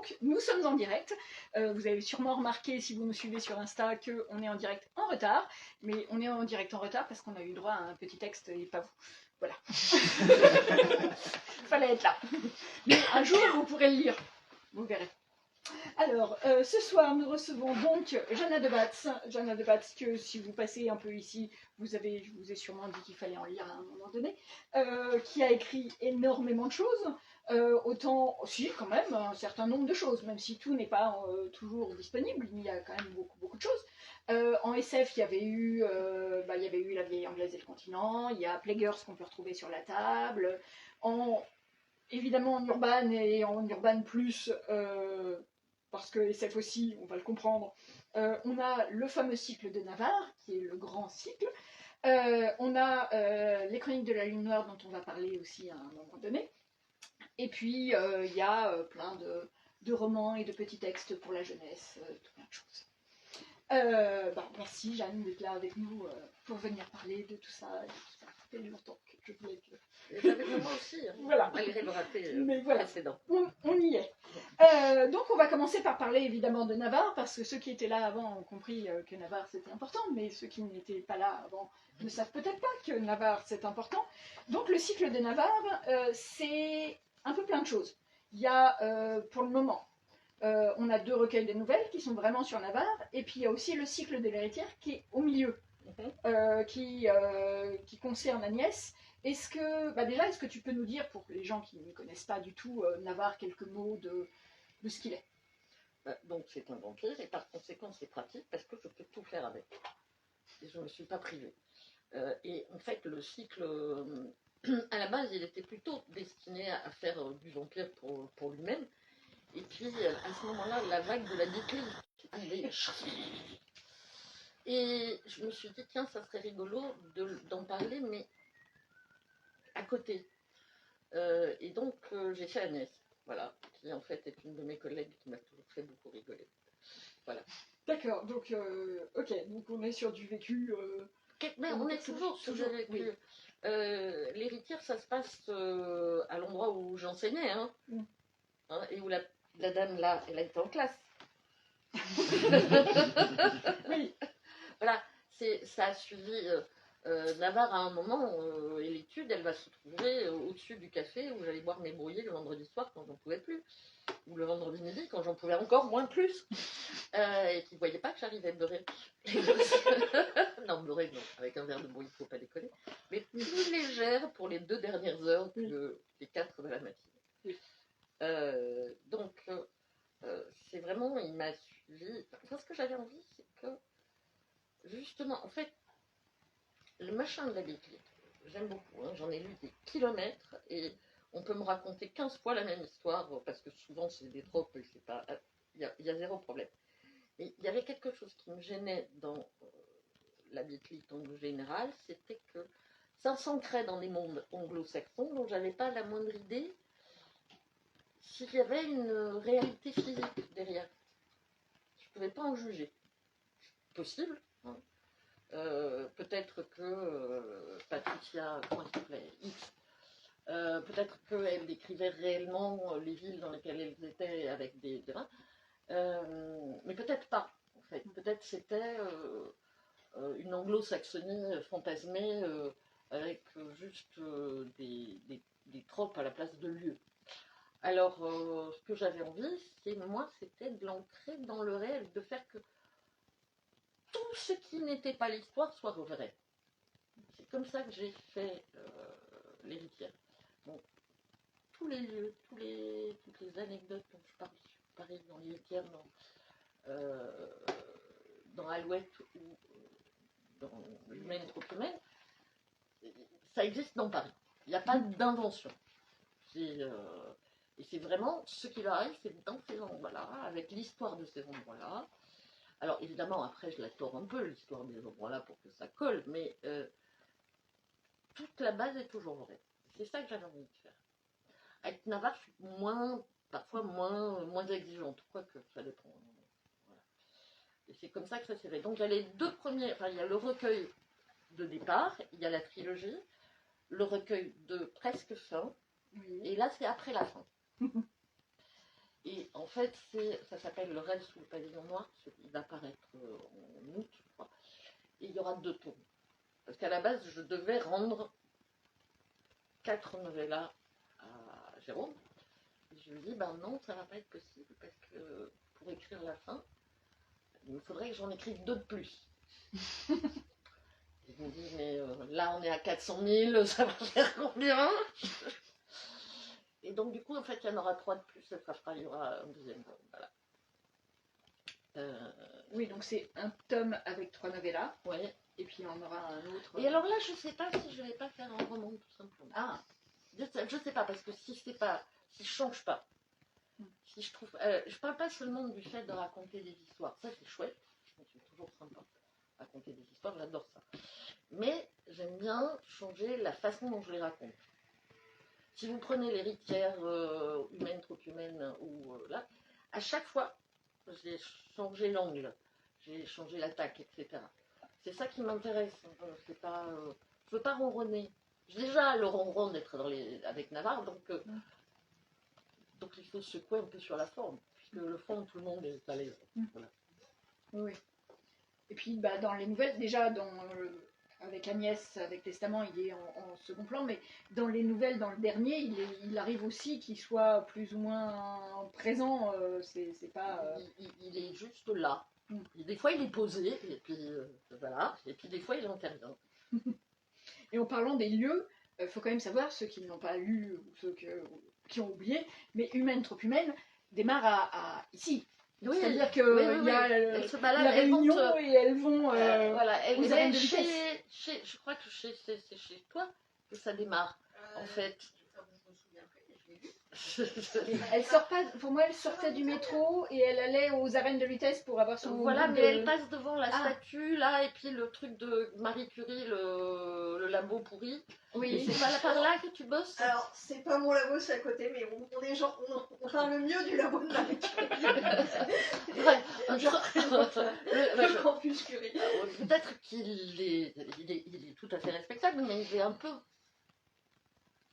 Donc, nous sommes en direct. Vous avez sûrement remarqué, si vous nous suivez sur Insta, qu'on est en direct en retard. Mais on est en direct en retard parce qu'on a eu droit à un petit texte et pas vous. Voilà. Fallait être là. Mais un jour, vous pourrez le lire. Vous verrez. Alors, ce soir, nous recevons donc Jana Debatz. Jana Debatz, que si vous passez un peu ici, je vous ai sûrement dit qu'il fallait en lire à un moment donné, qui a écrit énormément de choses, autant aussi quand même un certain nombre de choses, même si tout n'est pas toujours disponible, il y a quand même beaucoup de choses. En SF, il y avait eu La vieille anglaise et le continent, il y a Plaguears qu'on peut retrouver sur la table, évidemment en urban et en urban plus, parce que SF aussi, on va le comprendre, on a le fameux cycle de Navarre, qui est le grand cycle. On a les chroniques de la Lune Noire, dont on va parler aussi à un moment donné. Et puis, il y a plein de romans et de petits textes pour la jeunesse, tout plein de choses. Merci Jeanne d'être là avec nous pour venir parler de tout ça. Ça fait longtemps que je voulais que... J'avais moi aussi, hein, voilà. malgré le raté précédent. On y est. Donc on va commencer par parler évidemment de Navarre, parce que ceux qui étaient là avant ont compris que Navarre c'était important, mais ceux qui n'étaient pas là avant ne savent peut-être pas que Navarre c'est important. Donc le cycle de Navarre, c'est un peu plein de choses. Il y a pour le moment, on a 2 recueils de nouvelles qui sont vraiment sur Navarre, et puis il y a aussi le cycle de l'héritière qui est au milieu, qui concerne Agnès. Est-ce que tu peux nous dire, pour les gens qui ne connaissent pas du tout Navarre, quelques mots de ce qu'il est? Donc c'est un vampire, et par conséquent c'est pratique parce que je peux tout faire avec. Et je ne me suis pas privée. Et en fait le cycle, à la base il était plutôt destiné à faire du vampire pour lui-même. Et puis à ce moment-là, la vague de la décline arrivait. Et je me suis dit, tiens, ça serait rigolo d'en parler, mais à côté. Et donc, j'ai fait Agnès, voilà, qui en fait est une de mes collègues qui m'a toujours fait beaucoup rigoler. Voilà. D'accord, donc, ok, donc on est sur du vécu. Mais on est toujours sur du vécu. Oui. L'héritière, ça se passe à l'endroit où j'enseignais, hein, et où la dame là, elle a été en classe. Oui. Voilà, ça a suivi Navarre à un moment, et l'étude, elle va se trouver au-dessus du café où j'allais boire mes brouillés le vendredi soir quand j'en pouvais plus, ou le vendredi midi quand j'en pouvais encore moins plus, et qui ne voyaient pas que j'arrivais beurrée. Non, beurrée, non, avec un verre de brouillé, il ne faut pas déconner, mais plus légère pour les 2 dernières heures des 4 de la matinée. Oui. Donc, c'est vraiment, il m'a suivi. Enfin, ce que j'avais envie, c'est que justement, en fait, le machin de la Bible, j'aime beaucoup, hein, j'en ai lu des kilomètres et on peut me raconter 15 fois la même histoire parce que souvent c'est des tropes et c'est pas. Il y a 0 problème. Et il y avait quelque chose qui me gênait dans la Bible en général, c'était que ça s'ancrait dans les mondes anglo-saxons dont j'avais pas la moindre idée s'il y avait une réalité physique derrière. Je ne pouvais pas en juger. Possible, hein. Peut-être que Patricia, comment elle s'appelait, X, peut-être qu'elle décrivait réellement les villes dans lesquelles elles étaient avec des vins, mais peut-être pas, en fait. Peut-être c'était une anglo-saxonie fantasmée avec juste des tropes à la place de lieux. Alors, ce que j'avais envie, c'était de l'ancrer dans le réel, de faire que tout ce qui n'était pas l'histoire soit vrai. C'est comme ça que j'ai fait l'héritière. Donc, tous les lieux, toutes les anecdotes dont je parle sur Paris, dans l'héritière, dans Alouette ou dans Humaine trop humaine, ça existe dans Paris. Il n'y a pas d'invention. Et c'est vraiment ce qui leur arrive, c'est dans ces endroits-là, avec l'histoire de ces endroits-là. Alors évidemment, après je la tords un peu, l'histoire des endroits-là, pour que ça colle, mais toute la base est toujours vraie. C'est ça que j'avais envie de faire. Avec Navarre, je suis parfois moins exigeante, quoique ça dépend. Voilà. Et c'est comme ça que ça s'est fait. Donc il y a les 2 premiers, il y a le recueil de départ, il y a la trilogie, le recueil de presque fin, et là c'est après la fin. Et en fait, ça s'appelle le rêve sous le pavillon noir. Il va paraître en août, je crois. Et il y aura 2 tomes. Parce qu'à la base, je devais rendre 4 novellas à Jérôme. Et je lui ai dit, ben non, ça va pas être possible parce que pour écrire la fin, il me faudrait que j'en écrive 2 de plus. Il me dit, mais là on est à 400 000, ça va faire combien? Et donc du coup, en fait, il y en aura 3 de plus, ça fera, il y aura un deuxième tome. Voilà. Oui, donc c'est un tome avec 3 novellas, Ouais. et puis on aura un autre. Et alors là, je sais pas si je vais pas faire un roman, tout simplement. Ah, Je sais pas, parce que si je change pas, si je trouve, je parle pas seulement du fait de raconter des histoires, ça c'est chouette, c'est toujours sympa, raconter des histoires, j'adore ça. Mais j'aime bien changer la façon dont je les raconte. Si vous prenez l'héritière humaine, trop humaine, ou là, à chaque fois, j'ai changé l'angle, j'ai changé l'attaque, etc. C'est ça qui m'intéresse. C'est pas, je veux pas ronronner. J'ai déjà le ronron d'être avec Navarre, donc il faut secouer un peu sur la forme, puisque le fond, tout le monde est à l'aise. Voilà. oui. Et puis bah, dans les nouvelles, déjà avec Agnès, avec Testament, il est en second plan, mais dans les nouvelles, dans le dernier, il arrive aussi qu'il soit plus ou moins présent. C'est pas. Il est juste là. Des fois, il est posé, et puis voilà. Et puis des fois, il intervient. Et en parlant des lieux, il faut quand même savoir, ceux qui ne l'ont pas lu ou ceux qui ont oublié, mais Humaine, trop humaine démarre à ici. Oui, c'est-à-dire qu'il y a elles se baladent, la réunion elles vont et elles vont voilà, elles aux arènes de chez, vitesse. je crois que c'est chez toi que ça démarre, en fait. Elle sort pas, pour moi, elle sortait du métro et elle allait aux arènes de vitesse pour avoir son. Voilà, mais elle passe devant la Ah. statue là, et puis le truc de Marie Curie, le labo pourri. Oui. Et c'est pas là par là que tu bosses? Alors, c'est pas mon labo, c'est à côté, mais on est genre, on parle mieux du labo de Marie Curie. Ouais, le campus Curie. Peut-être qu'il est tout à fait respectable, mais il est un peu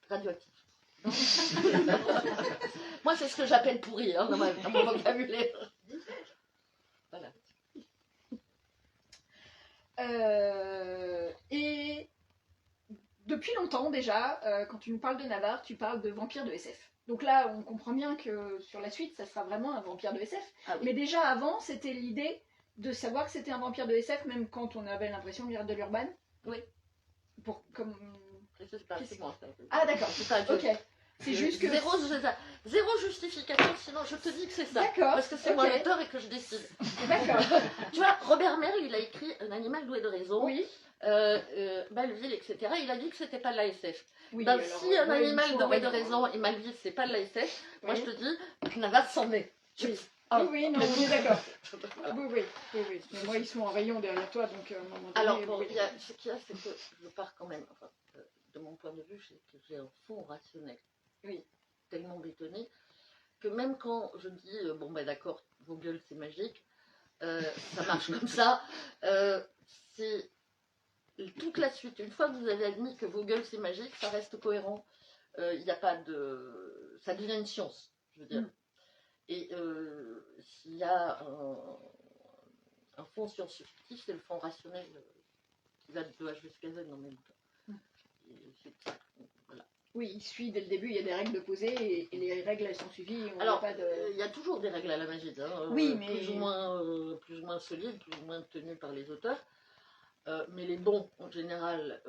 radioactif. Moi, c'est ce que j'appelle pourri dans mon vocabulaire. Voilà. Et depuis longtemps déjà, quand tu nous parles de Navarre, tu parles de vampire de SF. Donc là, on comprend bien que sur la suite, ça sera vraiment un vampire de SF. Ah oui. Mais déjà avant, c'était l'idée de savoir que c'était un vampire de SF, même quand on avait l'impression de lire de l'urban. Oui. Comme... C'est moi. Ah d'accord, c'est ça. Ok. C'est juste que... Zéro justification, sinon je te dis que c'est ça. D'accord. Parce que c'est moi l'auteur et que je décide. D'accord. Tu vois, Robert Merle, il a écrit Un animal doué de raison, Oui. Malville, etc. Il a dit que c'était pas de l'ASF. Oui, Ben, alors, si un animal doué de raison et Malville, c'est pas de l'ASF, moi je te dis, Navarre s'en est. Ah. Oui, non, on est d'accord. Voilà. Oui. Mais moi, ils sont en rayon derrière toi, donc à un moment donné... Alors, bon, ce qu'il y a, c'est que je pars quand même, enfin, de mon point de vue, j'ai un fond rationnel. Oui. Tellement bétonné que même quand je dis, bon ben d'accord, vos gueules c'est magique, ça marche comme ça, c'est toute la suite. Une fois que vous avez admis que vos gueules c'est magique, ça reste cohérent. Il n'y a pas de... Ça devient une science, je veux dire. Et s'il y a un fond scientifique, c'est le fond rationnel qui va de H jusqu'à Z en même temps. Et c'est ça. Voilà. Oui, il suit dès le début, il y a des règles posées et les règles elles sont suivies. Alors, il y a toujours des règles à la magie, hein, oui, mais... plus ou moins solides, plus ou moins tenues par les auteurs. Mais les bons, en général,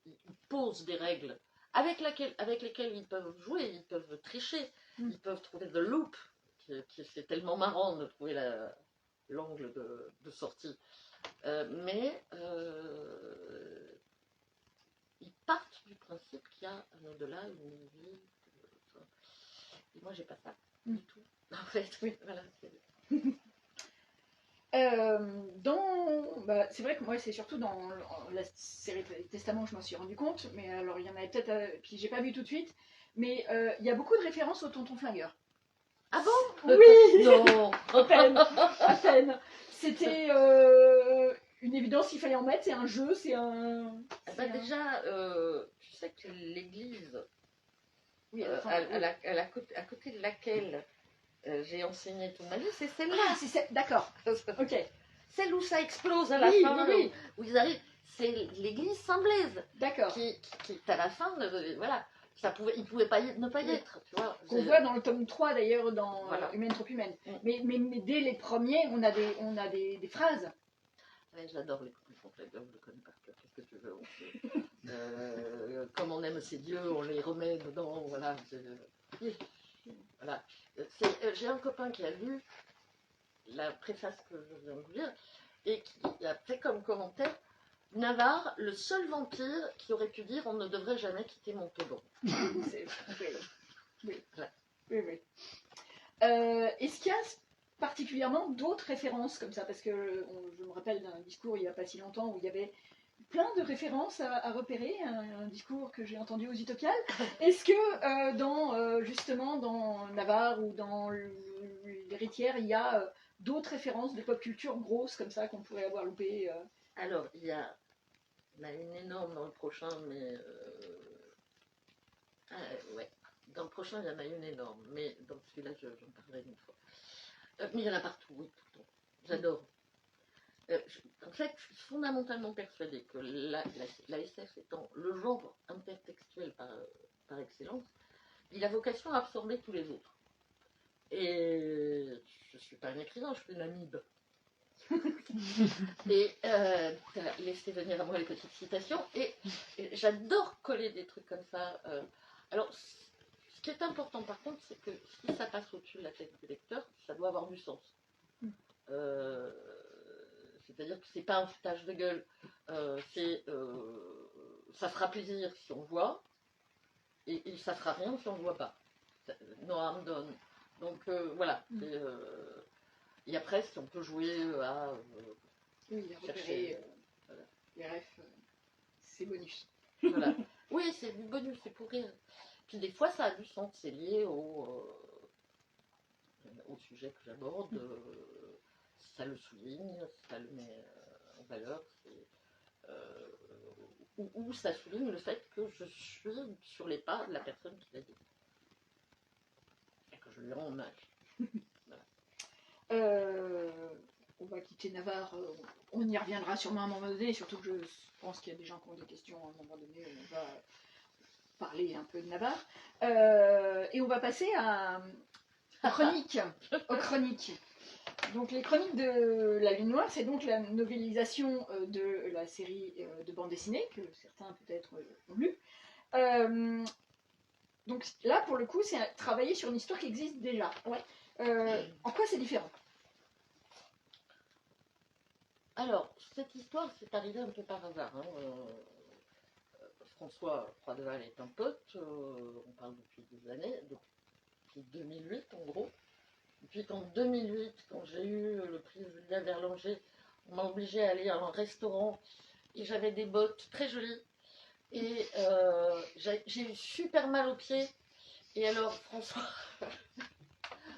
ils posent des règles avec lesquelles ils peuvent jouer, ils peuvent tricher, ils peuvent trouver the loop, c'est tellement marrant de trouver l'angle de sortie. Mais ils partent du principe qu'il y a un au-delà, une vie. Et moi, j'ai pas ça du tout. En fait, oui, voilà. C'est vrai que moi c'est surtout dans la série Testament que je m'en suis rendu compte, mais alors il y en avait peut-être, puis j'ai pas vu tout de suite, mais il y a beaucoup de références au tonton flingueur. Ah bon? Oui. Non. À peine. C'était une évidence, il fallait en mettre, c'est un jeu, c'est un... Déjà, tu sais que l'église Oui, à la fin, à côté de laquelle j'ai enseigné toute ma vie, c'est Ah, celle-là. c'est ça, d'accord, ok. Celle où ça explose à la Oui, fin, oui, oui. où ils arrivent, c'est l'église Saint-Blaise D'accord. qui est à la fin, voilà, il pouvait pas ne pas y Oui. être, tu vois. Qu'on voit dans le tome 3 d'ailleurs, dans Voilà. Humaine trop humaine. Mm. Mais dès les premiers, on a des phrases. Ouais, j'adore les compliments, je le connais par cœur, qu'est-ce que tu veux, comme on aime ces dieux, on les remet dedans, voilà. Voilà. J'ai un copain qui a lu la préface que je viens de vous lire et qui a fait comme commentaire: Navarre, le seul vampire qui aurait pu dire on ne devrait jamais quitter Montauban. Oui. Voilà. Oui. Est-ce qu'il y a particulièrement d'autres références comme ça? Parce que je me rappelle d'un discours il n'y a pas si longtemps où il y avait plein de références à repérer, un discours que j'ai entendu aux Utopiales. Est-ce que justement dans Navarre ou dans l'Héritière, il y a d'autres références de pop culture grosses comme ça qu'on pourrait avoir loupé Alors, il y en a une énorme dans le prochain, mais ouais. Dans le prochain, il y en a une énorme, mais dans celui-là, j'en parlerai une fois. Mais il y en a partout, oui, tout le temps. J'adore. En fait, je suis fondamentalement persuadée que la SF étant le genre intertextuel par excellence, il a vocation à absorber tous les autres. Et je ne suis pas un écrivain, je suis une amibe. Et laissez venir à moi les petites citations. Et j'adore coller des trucs comme ça. Alors, ce qui est important par contre, c'est que si ça passe au-dessus de la tête du lecteur, ça doit avoir du sens. C'est-à-dire que c'est pas un foutage de gueule, ça fera plaisir si on voit, et ça fera rien si on ne voit pas. No harm done. Donc voilà. Et après, si on peut jouer à oui, chercher, voilà. Les refs, c'est bonus. Voilà. Oui, c'est du bonus, c'est pour rire. Puis des fois, ça a du sens, c'est lié au sujet que j'aborde. Ça le souligne, ça le met en valeur. Ou ça souligne le fait que je suis sur les pas de la personne qui l'a dit. Et que je lui rends hommage. On va quitter Navarre, on y reviendra sûrement à un moment donné, surtout que je pense qu'il y a des gens qui ont des questions à un moment donné, on va parler un peu de Navarre. Et on va passer aux chroniques. Donc les chroniques de la Lune Noire, c'est donc la novélisation de la série de bande dessinée, que certains peut-être ont lu. Donc là, pour le coup, c'est travailler sur une histoire qui existe déjà. Ouais. En quoi c'est différent? Alors, cette histoire, c'est arrivé un peu par hasard. François Froideval est un pote, on parle depuis des années, depuis 2008 en gros. Et puis en 2008, quand j'ai eu le prix Julia Verlanger, on m'a obligé à aller à un restaurant et j'avais des bottes très jolies. Et j'ai eu super mal aux pieds. Et alors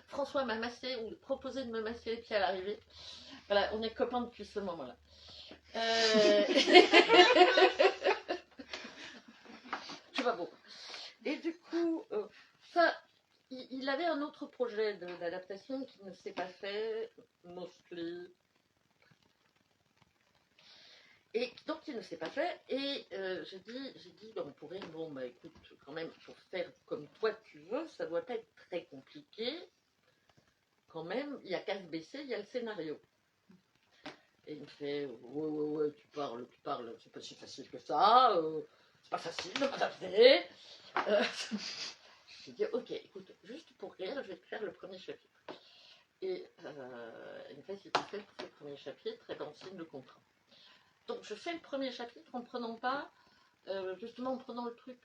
François m'a massé ou proposé de me masser les pieds à l'arrivée. Voilà, on est copains depuis ce moment-là. Je sais pas bon. Et du coup, il avait un autre projet d'adaptation qui ne s'est pas fait, mostly. Et donc il ne s'est pas fait. Et j'ai dit, on pourrait, écoute, quand même, pour faire comme toi tu veux, ça doit être très compliqué. Quand même, il y a qu'à se baisser, il y a le scénario. Et il me fait, ouais, tu parles, c'est pas si facile que ça, c'est pas facile de m'adapter. J'ai dit, ok, écoute, juste pour rire, je vais te faire le premier chapitre. Et il me fait, si tu fais le premier chapitre, et ben on signe le contrat. Donc je fais le premier chapitre en prenant pas, justement en prenant le truc,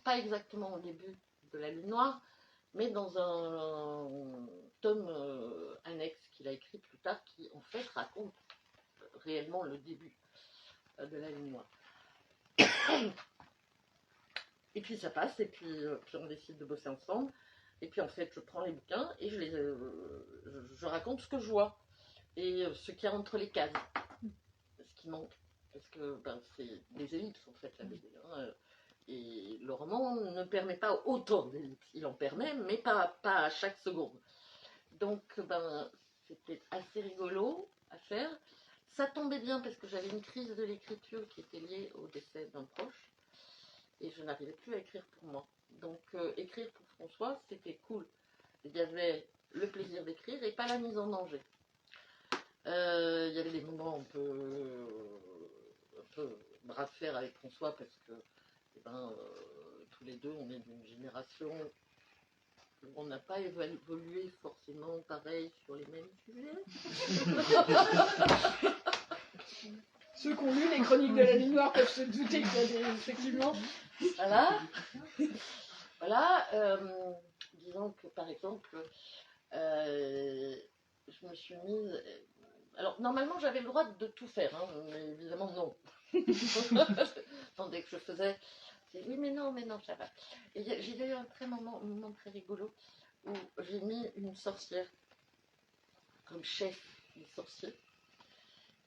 pas exactement au début de la Lune Noire, mais dans un tome annexe qu'il a écrit plus tard, qui en fait raconte réellement le début de la Lune Noire. Et puis ça passe, et puis on décide de bosser ensemble. Et puis en fait, je prends les bouquins et je raconte ce que je vois. Et ce qu'il y a entre les cases. Ce qui manque. Parce que c'est des ellipses en fait, la BD. Et le roman ne permet pas autant d'ellipses. Il en permet, mais pas à chaque seconde. Donc, c'était assez rigolo à faire. Ça tombait bien parce que j'avais une crise de l'écriture qui était liée au décès d'un proche. Et je n'arrivais plus à écrire pour moi. Donc, écrire pour François, c'était cool. Il y avait le plaisir d'écrire et pas la mise en danger. Il y avait des moments un peu bras de fer avec François parce que tous les deux, on est d'une génération où on n'a pas évolué forcément pareil sur les mêmes sujets. Ceux qui ont lu les chroniques de la nuit noire peuvent se douter qu'il y a des... Effectivement. Voilà. Disons que par exemple, je me suis mise. Alors normalement j'avais le droit de tout faire, hein, mais évidemment non. Dès que je faisais, c'est oui mais non ça va. Et j'ai eu un moment très rigolo où j'ai mis une sorcière comme chef des sorciers.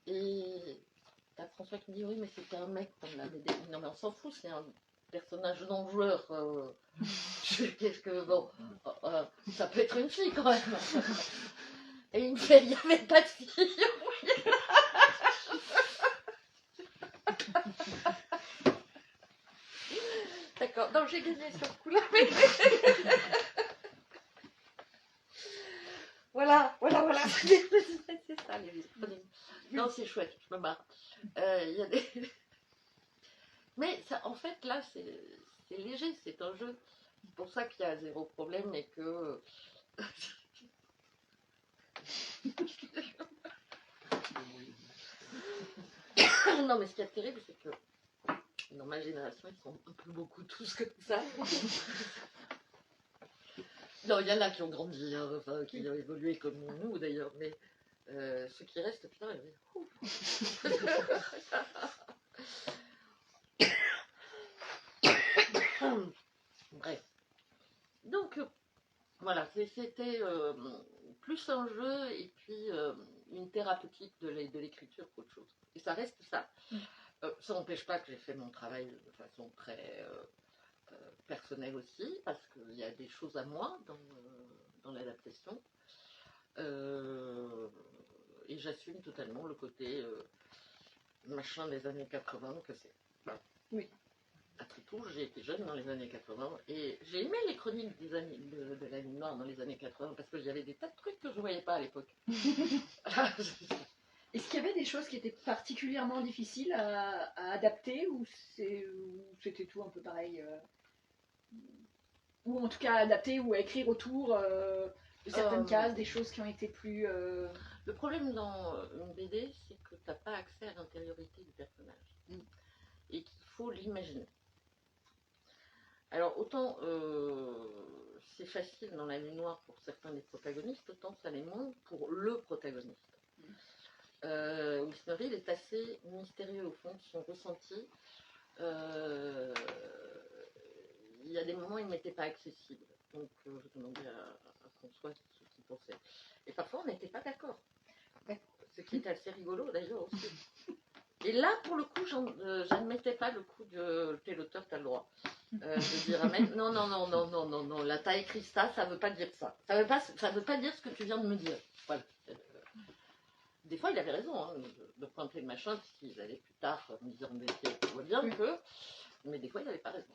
Et t'as François qui me dit oui mais c'était un mec comme la BD. Non mais on s'en fout, c'est un personnage non joueur. Qu'est-ce que bon, ça peut être une fille quand même. Et il me fait, il n'y avait pas de fille. D'accord, donc j'ai gagné sur ce coup-là. Voilà. C'est ça les chroniques. Non, c'est chouette, je me marre. Y a des... Mais ça, en fait, là, c'est léger, c'est un jeu. C'est pour ça qu'il y a zéro problème et que... Non, mais ce qui est terrible, c'est que dans ma génération, ils sont un peu beaucoup tous comme ça. Non, il y en a qui ont grandi, hein, enfin, qui ont évolué comme nous d'ailleurs, mais ceux qui restent, putain, bref. Donc, voilà, c'était plus un jeu et puis une thérapeutique de l'écriture qu'autre chose. Et ça reste ça. Ça n'empêche pas que j'ai fait mon travail de façon très personnelle aussi, parce qu'il y a des choses à moi dans l'adaptation. Et j'assume totalement le côté machin des années 80 que c'est. Voilà. Oui. Après tout, j'ai été jeune dans les années 80 et j'ai aimé les chroniques de la nuit noire dans les années 80 parce qu'il y avait des tas de trucs que je ne voyais pas à l'époque. Est-ce qu'il y avait des choses qui étaient particulièrement difficiles à adapter ou c'était tout un peu pareil ou en tout cas à adapter ou à écrire autour de certaines cases, des choses qui ont été plus... Le problème dans une BD, c'est que tu n'as pas accès à l'intériorité du personnage et qu'il faut l'imaginer. Alors autant c'est facile dans la nuit noire pour certains des protagonistes, autant ça l'est moins pour le protagoniste. Wismerhill est assez mystérieux au fond de son ressenti. Il y a des moments où il n'était pas accessible. Donc je demandais à François ce qu'il pensait. Et parfois on n'était pas d'accord. Ce qui était assez rigolo d'ailleurs aussi. Et là, pour le coup, j'admettais pas le coup de t'es l'auteur, t'as le droit. De dire à mec, non, là t'as écrit ça, ça veut pas dire ça. Ça veut pas dire ce que tu viens de me dire. Voilà. Des fois, il avait raison de pointer le machin, puisqu'ils allaient plus tard me dire on voit bien que. Mais des fois, il n'avait pas raison.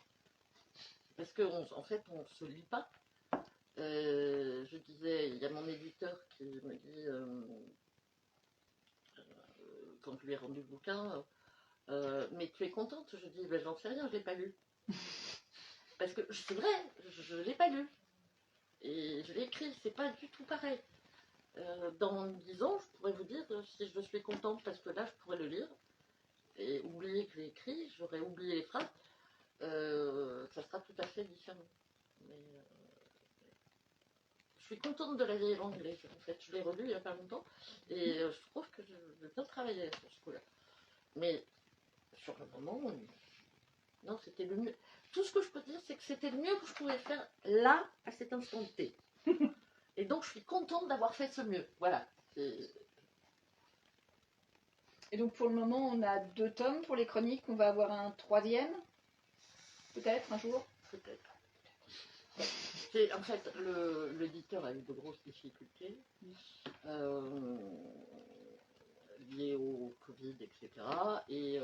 Parce qu'en fait, on se lit pas. Je disais, il y a mon éditeur qui me dit, quand je lui ai rendu le bouquin, mais tu es contente? Je dis, ben, j'en sais rien, je l'ai pas lu. Parce que c'est vrai, je l'ai pas lu. Et je l'ai écrit, c'est pas du tout pareil. Dans 10 ans, je pourrais vous dire si je suis contente parce que là, je pourrais le lire et oublier que j'ai écrit, j'aurais oublié les phrases. Ça sera tout à fait différent. Mais, je suis contente de la vieille anglaise. En fait, je l'ai relu il n'y a pas longtemps et je trouve que je vais bien travailler sur ce coup-là. Mais sur le moment, non, c'était le mieux. Tout ce que je peux dire, c'est que c'était le mieux que je pouvais faire là, à cet instant T. Et donc, je suis contente d'avoir fait ce mieux. Voilà. Et donc, pour le moment, on a 2 tomes pour les chroniques. On va avoir un 3e, peut-être un jour. Peut-être. En fait, l'éditeur a eu de grosses difficultés liées au Covid, etc. Et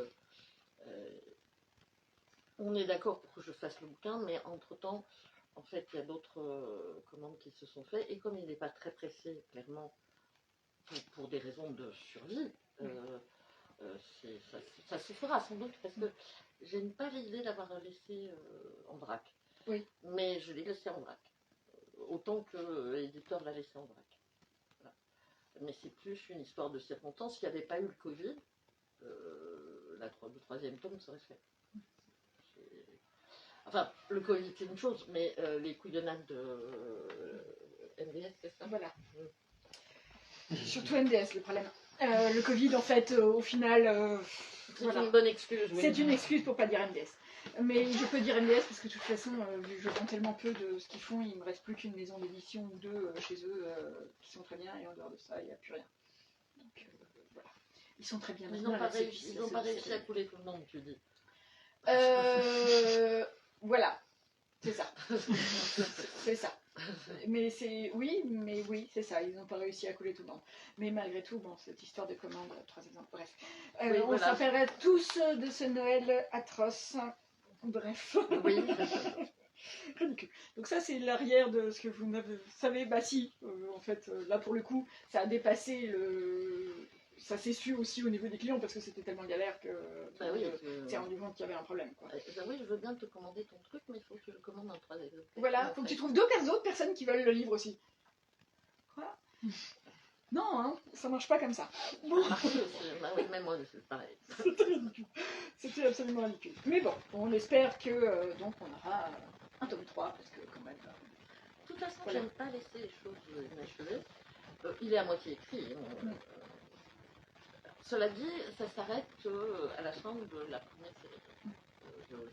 on est d'accord pour que je fasse le bouquin, mais entre-temps, en fait, il y a d'autres commandes qui se sont faites. Et comme il n'est pas très pressé, clairement, pour des raisons de survie, ça se fera sans doute, parce que je n'ai pas l'idée d'avoir laissé en vrac. Oui. Mais je l'ai laissé en vrac. Autant que l'éditeur l'a laissé en vrac. Voilà. Mais c'est plus une histoire de circonstance. S'il n'y avait pas eu le Covid, le troisième tome serait fait. Enfin, le Covid c'est une chose, mais les couillonnades de MDS, c'est ça? Voilà. Surtout MDS, le problème. Le Covid, en fait, au final, C'est voilà. une bonne excuse. Oui. C'est une excuse pour pas dire MDS. Mais je peux dire MDS parce que de toute façon, vu que je vends tellement peu de ce qu'ils font, il me reste plus qu'une maison d'édition ou deux chez eux qui sont très bien, et en dehors de ça, il n'y a plus rien. Donc voilà. Ils sont très bien. Ils n'ont pas réussi à couler tout le monde, tu dis. Voilà. C'est ça. C'est ça. Mais c'est oui, c'est ça. Ils n'ont pas réussi à couler tout le monde. Mais malgré tout, bon, cette histoire de commande, 3 exemples. Bref, Oui, on voilà. s'appellerait tous de ce Noël atroce. Bref. Oui. Ridicule. Donc ça, c'est l'arrière de ce que vous savez. Bah si, en fait, là pour le coup, ça a dépassé le. Ça s'est su aussi au niveau des clients parce que c'était tellement galère que Bah oui, s'est rendu compte qu'il y avait un problème. Quoi. bah oui, je veux bien te commander ton truc, mais il faut que je le commande en 3 exemples. Voilà, faut que tu trouves d'autres personnes qui veulent le livre aussi. Quoi? Non, hein, ça marche pas comme ça. Bah oui, même moi, c'est pareil. C'était ridicule. C'était absolument ridicule. Mais bon, on espère que donc on aura un tome 3 parce que quand même. De toute façon, Voilà. j'aime pas laisser les choses inachevées. Il est à moitié écrit. Cela dit, ça s'arrête à la fin de la première série.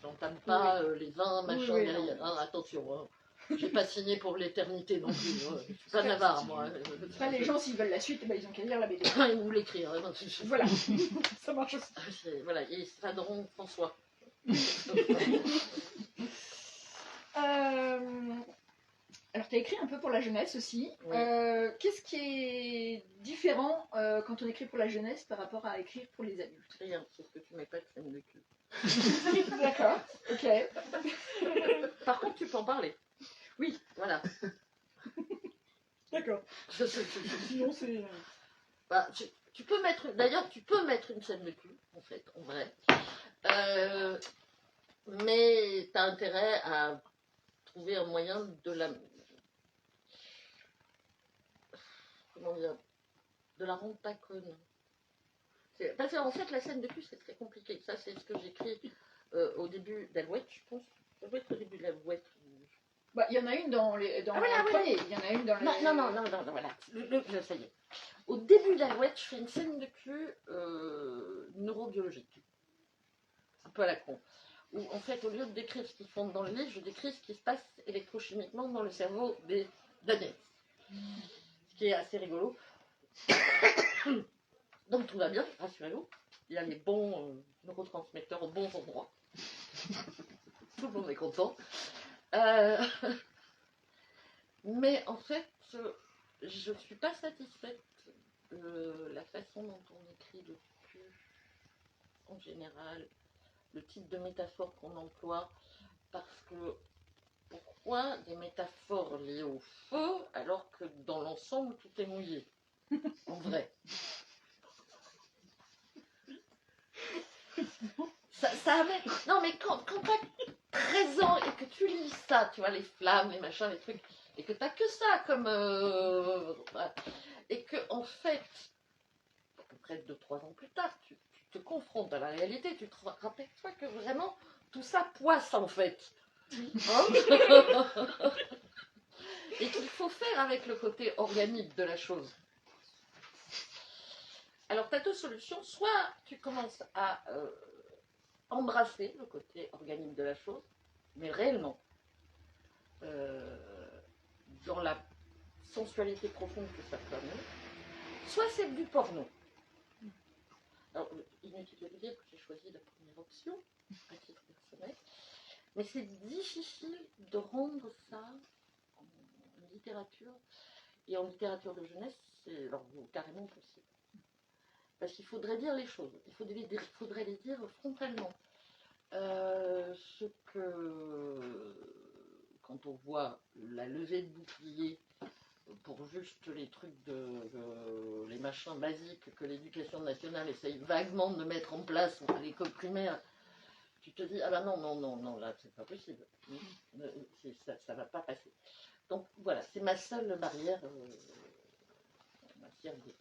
J'entame pas les 20 machins Oui, derrière. non. Hein, attention, hein. J'ai pas signé pour l'éternité non plus. Hein. Je suis pas Navarre, moi. Enfin, les gens, s'ils veulent la suite, bah, ils ont qu'à lire la BD. Ils vont l'écrire. Hein, Voilà, ça marche aussi. Voilà, et Sadron François. Alors, tu as écrit un peu pour la jeunesse aussi. Oui. Qu'est-ce qui est différent quand on écrit pour la jeunesse par rapport à écrire pour les adultes? Rien, sauf que tu mets pas de scène de cul. D'accord, ok. Par contre, tu peux en parler. Oui. Voilà. D'accord. Sinon, c'est. Bah, tu peux mettre. D'ailleurs, tu peux mettre une scène de cul, en fait, en vrai. Mais tu as intérêt à trouver un moyen de la. Comment dire? De la rendre pas conne. Parce qu'en fait, la scène de cul, c'est très compliqué. Ça, c'est ce que j'écris au début d'Alouette, je pense. Ça doit être au début de l'Alouette. Bah, il y en a une dans le premier. Il y en a une dans les... Non, voilà. Ça y est. Au début d'Alouette, je fais une scène de cul neurobiologique. Un peu à la con. Où, en fait, au lieu de décrire ce qu'ils font dans le livre, je décris ce qui se passe électrochimiquement dans le cerveau d'Agnès. Ce qui est assez rigolo. Donc tout va bien, rassurez-vous. Il y a les bons neurotransmetteurs aux bons endroits. Tout le monde est content. Mais en fait, je ne suis pas satisfaite de la façon dont on écrit le cul en général, le type de métaphore qu'on emploie, parce que pourquoi des métaphores liées au feu alors que dans l'ensemble tout est mouillé? En vrai. Ça amène... Non mais quand t'as 13 ans et que tu lis ça, tu vois, les flammes, les machins, les trucs, et que t'as que ça comme... et que en fait, à peu près 2-3 ans plus tard, tu te confrontes à la réalité, tu te rappelles toi que vraiment tout ça poisse en fait. Hein? Et qu'il faut faire avec le côté organique de la chose. Alors tu as 2 solutions, soit tu commences à embrasser le côté organique de la chose, mais réellement, dans la sensualité profonde que ça peut amener, soit c'est du porno. Alors, inutile de dire que j'ai choisi la première option, à titre personnel, Mais c'est difficile de rendre ça en littérature. Et en littérature de jeunesse, c'est alors, carrément possible. Parce qu'il faudrait dire les choses. Faudrait les dire frontalement. Ce que, quand on voit la levée de bouclier pour juste les trucs les machins basiques que l'éducation nationale essaye vaguement de mettre en place à l'école primaire, tu te dis, ah ben non, là c'est pas possible. Ça va pas passer. Donc voilà, c'est ma seule barrière en matière de...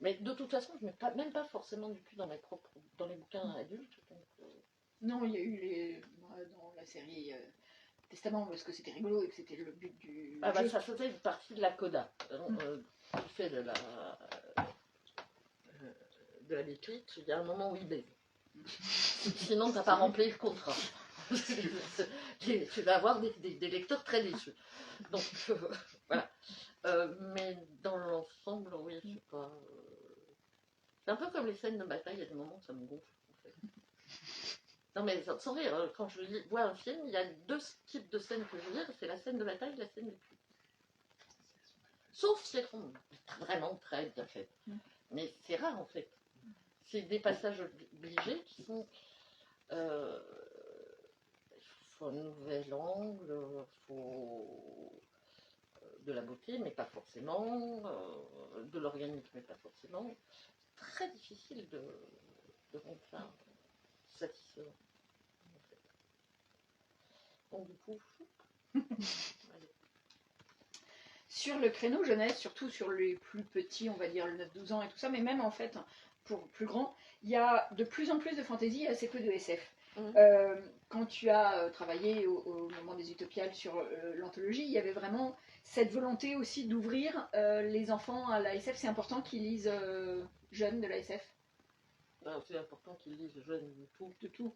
Mais de toute façon, je ne mets même pas forcément du cul dans les bouquins adultes. Donc, Non, il y a eu dans la série Testament, parce que c'était rigolo et que c'était le but du ah bah, jeu. ça faisait une partie de la coda. Tu fais de la maîtrise, il y a un moment où il baise. Sinon, tu n'as pas rempli le contrat. Tu vas avoir des lecteurs très déçus. Donc, voilà. Mais dans l'ensemble, oui, je sais pas. C'est un peu comme les scènes de bataille, il y a des moments où ça me gonfle. En fait. Non, mais sans rire, quand je vois un film, il y a 2 types de scènes que je veux dire, c'est la scène de bataille et la scène de cul. Sauf si elles sont vraiment très bien faites. Mais c'est rare en fait. C'est des passages obligés qui sont. Il faut un nouvel angle, il faut de la beauté, mais pas forcément, de l'organique, mais pas forcément. C'est très difficile de rendre ça satisfaisant. En fait. Donc du coup, Sur le créneau jeunesse, surtout sur les plus petits, on va dire le 9-12 ans et tout ça, mais même en fait, pour plus grands, il y a de plus en plus de fantaisie et assez peu de SF. Quand tu as travaillé au moment des Utopiales sur l'anthologie, il y avait vraiment cette volonté aussi d'ouvrir les enfants à la SF. C'est important qu'ils lisent jeunes de la SF. C'est important qu'ils lisent jeunes de tout. De tout.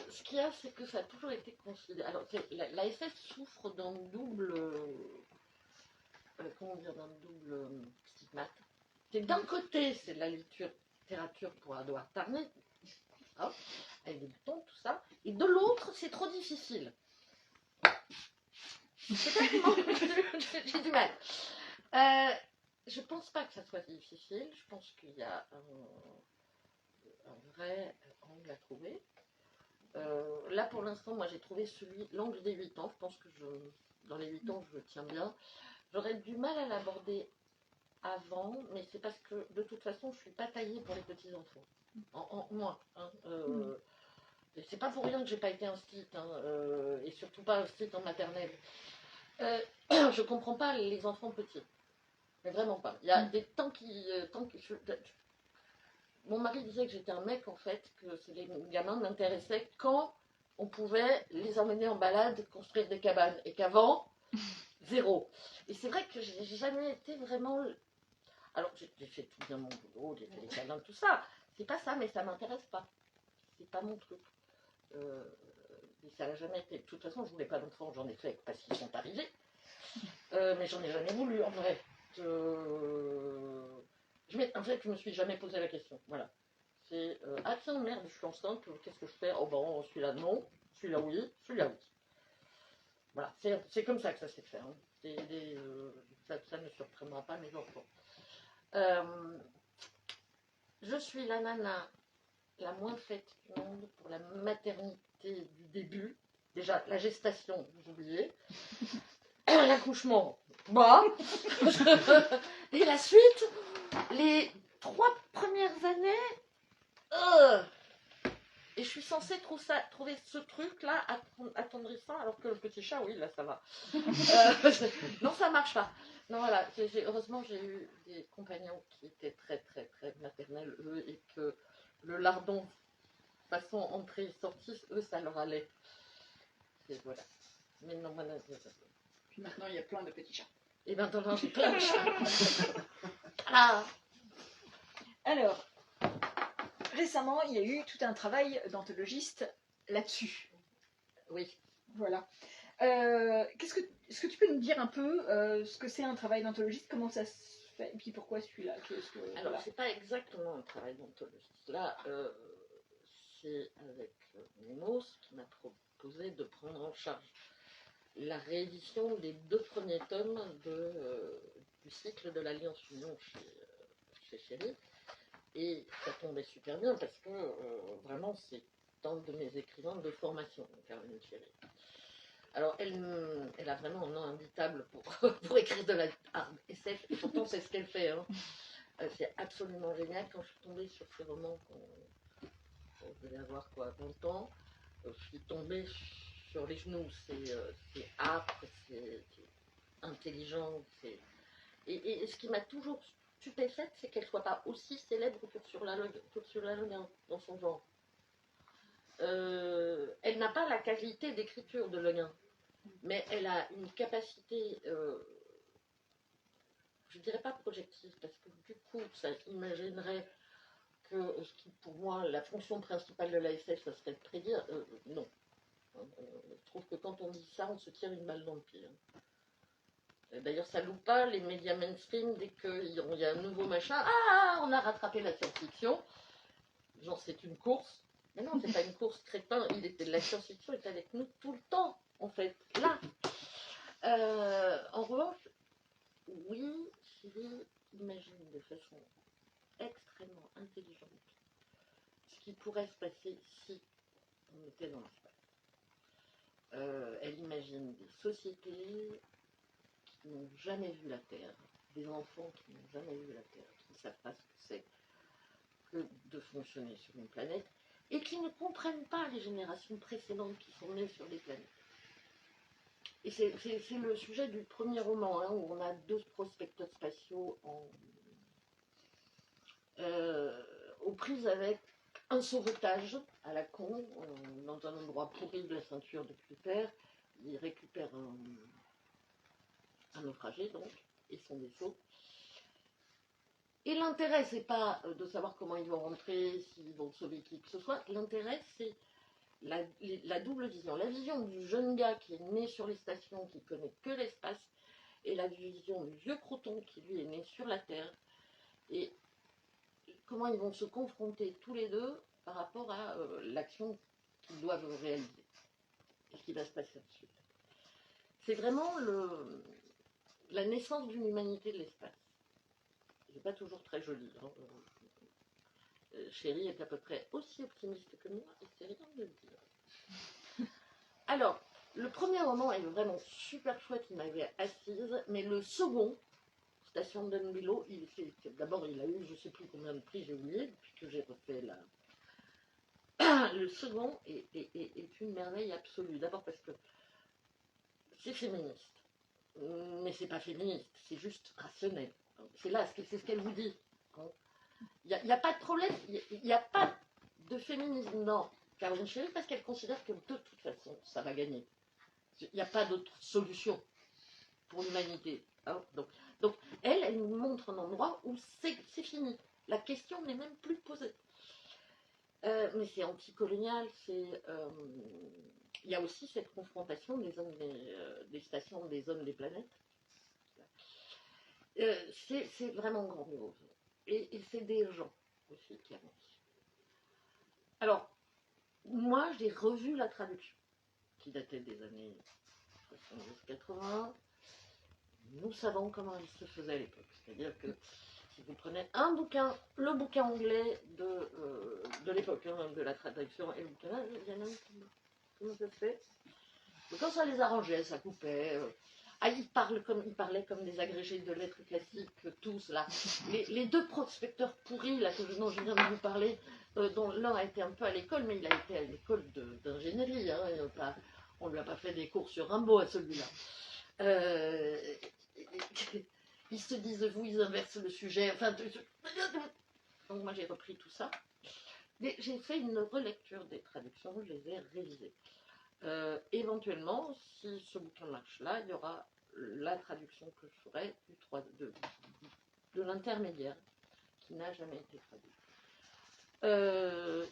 Ce qu'il y a, c'est que ça a toujours été considéré. Alors, la SF souffre d'un double. Comment dire, d'un double stigmate. D'un côté, c'est de la littérature pour ados retardés, avec des boutons, tout ça. Et de l'autre, c'est trop difficile. J'ai du mal. Je pense pas que ça soit difficile. Je pense qu'il y a un vrai angle à trouver. Là, pour l'instant, moi, j'ai trouvé l'angle des 8 ans. Je pense que dans les 8 ans, je le tiens bien. J'aurais du mal à l'aborder avant, mais c'est parce que, de toute façon, je ne suis pas taillée pour les petits-enfants. Moi. C'est pas pour rien que j'ai pas été instite, et surtout pas instite en maternelle. Je comprends pas les enfants petits. Mais vraiment pas. Il y a des temps mon mari disait que j'étais un mec, en fait, que les gamins m'intéressaient quand on pouvait les emmener en balade, construire des cabanes, et qu'avant, zéro. Et c'est vrai que j'ai jamais été vraiment... Alors, j'ai fait tout bien mon boulot, j'ai fait les câlins, tout ça. C'est pas ça, mais ça m'intéresse pas. C'est pas mon truc. Et ça n'a jamais été... De toute façon, je voulais pas d'enfants, j'en ai fait parce qu'ils sont arrivés. Mais j'en ai jamais voulu, en vrai. En fait, je me suis jamais posé la question. Voilà. C'est ah tiens, merde, je suis enceinte, qu'est-ce que je fais? Oh bon, celui-là non, celui-là oui, celui-là oui. Voilà, c'est comme ça que ça s'est fait. Ça ne surprendra pas mes enfants. Je suis la nana la moins faite du monde pour la maternité du début. Déjà, la gestation, vous oubliez. L'accouchement, bah. Et la suite, les 3 premières années, et je suis censée trouver ce truc-là attendrissant, alors que le petit chat, oui, là, ça va. Non, ça marche pas. Non, voilà, heureusement, j'ai eu des compagnons qui étaient très, très, très maternels, eux, et que le lardon, façon entrée-sortie, eux, ça leur allait. Et voilà. Mais non, voilà. Puis maintenant, il y a plein de petits chats. Et maintenant, j'ai plein de chats. Voilà. Alors, récemment, il y a eu tout un travail d'anthologiste là-dessus. Oui. Voilà. Est-ce que tu peux nous dire un peu ce que c'est un travail d'anthologiste, comment ça se Et puis pourquoi celui-là? Qu'est-ce que, Alors, voilà. c'est pas exactement un travail d'anthologie. Là, c'est avec Nemos qui m'a proposé de prendre en charge la réédition des 2 premiers tomes du cycle de l'Alliance Union chez Chéri. Et ça tombait super bien parce que vraiment, c'est un de mes écrivains de formation, Caroline Chéri. Alors, elle a vraiment un nom imbitable pour écrire de la hard SF, et pourtant, c'est ce qu'elle fait. Hein. C'est absolument génial. Quand je suis tombée sur ces romans, quand je devais avoir 20 ans, je suis tombée sur les genoux. C'est âpre, c'est intelligent. Et ce qui m'a toujours stupéfaite, c'est qu'elle ne soit pas aussi célèbre qu'Ursula Le Guin dans son genre. Elle n'a pas la qualité d'écriture de Le Guin, mais elle a une capacité, je ne dirais pas projective, parce que du coup, ça imaginerait que ce qui, pour moi, la fonction principale de la SF, ça serait de prédire. Non. Je trouve que quand on dit ça, on se tire une balle dans le pied. D'ailleurs, ça loupe pas les médias mainstream dès qu'il y a un nouveau machin. Ah, on a rattrapé la science-fiction. Genre, c'est une course. Mais non, c'est pas une course, crétin. La science-fiction est avec nous tout le temps, en fait. Là. En revanche, oui, Chéri imagine de façon extrêmement intelligente ce qui pourrait se passer si on était dans l'espace. Elle imagine des sociétés qui n'ont jamais vu la Terre, des enfants qui n'ont jamais vu la Terre, qui ne savent pas ce que c'est que de fonctionner sur une planète, et qui ne comprennent pas les générations précédentes qui sont nées sur des planètes. Et c'est le sujet du premier roman, hein, où on a 2 prospecteurs spatiaux aux prises avec un sauvetage à la con, dans un endroit pourri de la ceinture de Kuiper. Ils récupèrent un naufragé, donc, et son vaisseau. Et l'intérêt, c'est pas de savoir comment ils vont rentrer, s'ils vont sauver qui que ce soit. L'intérêt, c'est la double vision. La vision du jeune gars qui est né sur les stations, qui connaît que l'espace, et la vision du vieux croton qui, lui, est né sur la Terre. Et comment ils vont se confronter tous les deux par rapport à l'action qu'ils doivent réaliser. Et ce qui va se passer ensuite. C'est vraiment la naissance d'une humanité de l'espace. C'est pas toujours très joli. Hein. Chéri est à peu près aussi optimiste que moi, et c'est rien de le dire. Alors, le premier roman est vraiment super chouette, il m'avait assise, mais le second, Station d'Unbillow, d'abord il a eu je sais plus combien de prix, j'ai oublié, depuis que j'ai refait le second est une merveille absolue. D'abord parce que c'est féministe, mais c'est pas féministe, c'est juste rationnel. C'est là, c'est ce qu'elle vous dit. Il n'y a pas de problème, il n'y a pas de féminisme dans Caroline Chéri parce qu'elle considère que de toute façon, ça va gagner. Il n'y a pas d'autre solution pour l'humanité. Hein. Donc elle nous montre un endroit où c'est fini. La question n'est même plus posée. Mais c'est anticolonial, il y a aussi cette confrontation des hommes des stations des hommes des planètes. C'est vraiment grandiose. Et c'est des gens aussi qui avancent. Alors, moi, j'ai revu la traduction, qui datait des années 70-80. Nous savons comment elle se faisait à l'époque. C'est-à-dire que si vous prenez le bouquin anglais de l'époque, hein, de la traduction, et le bouquin là, il y en a comment ça se fait. Mais quand ça les arrangeait, ça coupait. Ils parlaient comme des agrégés de lettres classiques, tous là. Les 2 prospecteurs pourris là, dont je viens de vous parler, dont l'un a été un peu à l'école, mais il a été à l'école d'ingénierie. Hein, on ne lui a pas fait des cours sur Rimbaud à celui-là. Ils se disent, ils inversent le sujet. Enfin, donc moi j'ai repris tout ça. Mais j'ai fait une relecture des traductions, je les ai révisées. Éventuellement, si ce bouquin marche là, il y aura la traduction que je ferai de l'intermédiaire qui n'a jamais été traduit.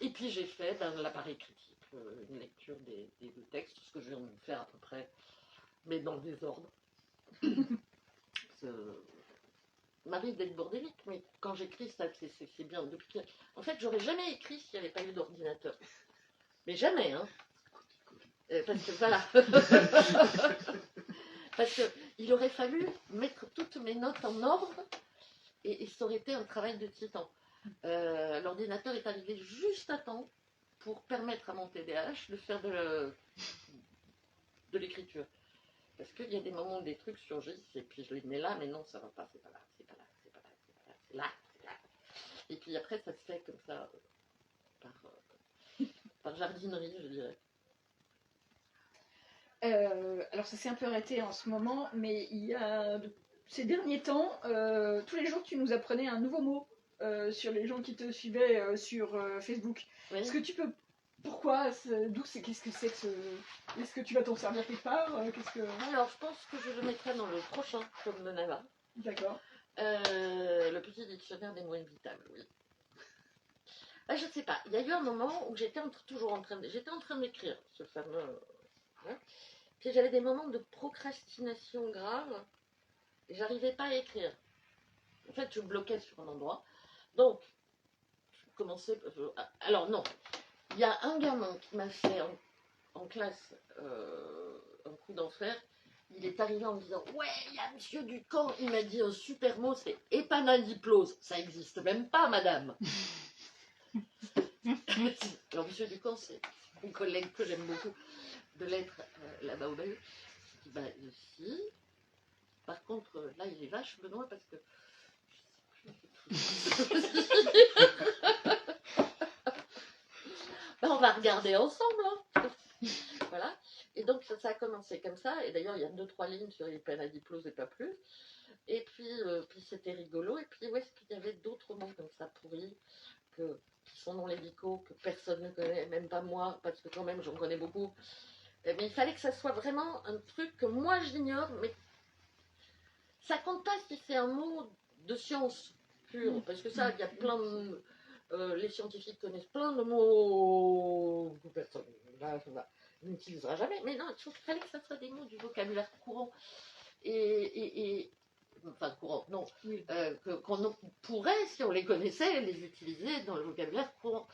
Et puis j'ai fait l'appareil critique, une lecture des 2 textes, ce que je viens de faire à peu près, mais dans le désordre. m'arrive d'être bordélique, mais quand j'écris, ça, c'est bien. En fait, j'aurais jamais écrit s'il n'y avait pas eu d'ordinateur. Mais jamais, hein. Parce que voilà. Parce qu'il aurait fallu mettre toutes mes notes en ordre et ça aurait été un travail de titan. L'ordinateur est arrivé juste à temps pour permettre à mon TDAH de faire de l'écriture. Parce qu'il y a des moments où des trucs surgissent et puis je les mets là, mais non, ça va pas, c'est pas là, c'est pas là, c'est pas là, c'est pas là, c'est là, c'est là. Et puis après, ça se fait comme ça, par jardinerie, je dirais. Alors ça s'est un peu arrêté en ce moment, mais il y a ces derniers temps, tous les jours tu nous apprenais un nouveau mot sur les gens qui te suivaient sur Facebook. Oui. Est-ce que tu peux... Pourquoi D'où c'est Qu'est-ce que c'est que ce... Est-ce que tu vas t'en servir quelque part Alors, je pense que je le mettrai dans le prochain tome de Nava. D'accord. Le petit dictionnaire des mots invitables, oui. Ah, je ne sais pas, il y a eu un moment où j'étais toujours en train d'écrire ce fameux... Hein, puis j'avais des moments de procrastination grave et j'arrivais pas à écrire. En fait, je bloquais sur un endroit. Donc, je commençais... alors non, il y a un gamin qui m'a fait en classe un coup d'enfer. Il est arrivé en me disant « Ouais, il y a Monsieur Ducamp, il m'a dit un super mot, c'est épanadiplose. Ça n'existe même pas, madame. » Alors, Monsieur Ducamp, c'est un collègue que j'aime beaucoup de lettres là-bas au Bahut. Je dis « Bah, si. Par contre, là, il est vache, Benoît, parce que... Ben, on va regarder ensemble, hein. Voilà. Et donc ça a commencé comme ça. Et d'ailleurs, il y a 2-3 lignes sur les panadiplose et pas plus. Et puis c'était rigolo. Et puis où est-ce qu'il y avait d'autres mots comme ça pourris qui sont dans les dico, que personne ne connaît, même pas moi, parce que quand même j'en connais beaucoup. Mais il fallait que ça soit vraiment un truc que moi j'ignore, mais ça compte pas si c'est un mot de science pure, parce que ça, il y a plein de... les scientifiques connaissent plein de mots que personne n'utilisera jamais, mais non, il fallait que ça soit des mots du vocabulaire courant. Enfin, courant, non, oui. Qu'on pourrait, si on les connaissait, les utiliser dans le vocabulaire courant.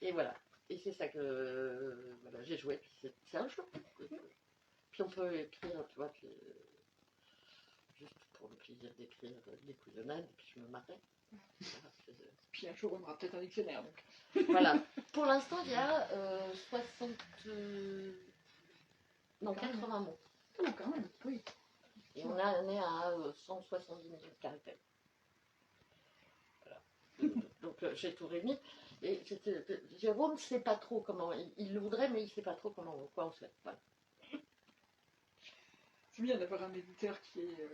Et voilà. Et c'est ça que voilà, j'ai joué. C'est un jeu. Puis on peut écrire, tu vois, puis, juste pour le plaisir d'écrire des couillonnades, et puis je me marrais. Voilà, puis un jour, on aura peut-être un dictionnaire. Donc. Voilà. Pour l'instant, il y a 60... non, 80 mots. Oh, quand même, oui. Et on est à 170 000 caractères. Voilà. Donc j'ai tout réuni. Et Jérôme ne sait pas trop comment. Il le voudrait, mais il ne sait pas trop quoi on fait. Voilà. C'est bien d'avoir un éditeur qui est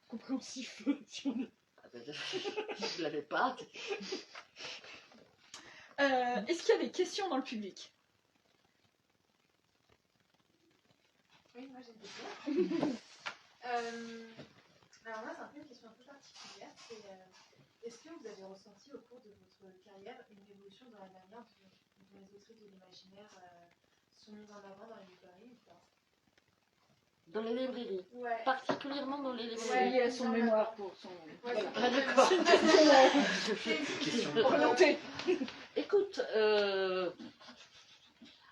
compréhensif. Si on... Je ne l'avais pas. Est-ce qu'il y a des questions dans le public? Oui, moi j'ai des questions. Alors moi c'est un peu une question un peu particulière. Est-ce que vous avez ressenti au cours de votre carrière une évolution dans la manière dont les autrices de l'imaginaire sont mises en avant dans les librairies ou pas? Dans les librairies, ouais. Particulièrement dans les librairies. Ouais, il y a son mémoire pour son... Ouais, voilà. Ah d'accord. Orienté. Écoute,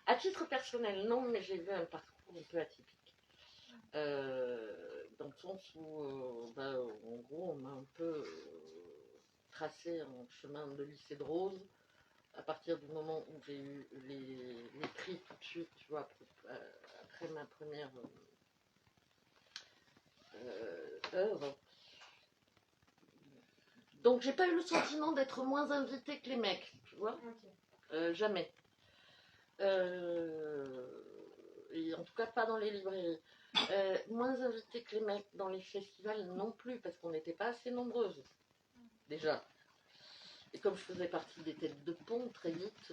à titre personnel, non, mais j'ai vu un parcours un peu atypique. Dans le sens où, en gros, on m'a un peu tracé un chemin de lycée de rose à partir du moment où j'ai eu les prix tout de suite, tu vois, après ma première œuvre. Donc j'ai pas eu le sentiment d'être moins invitée que les mecs, tu vois. Okay. Jamais. Et en tout cas pas dans les librairies. Moins invitée que les mecs dans les festivals non plus, parce qu'on n'était pas assez nombreuses, déjà. Et comme je faisais partie des têtes de pont, très vite,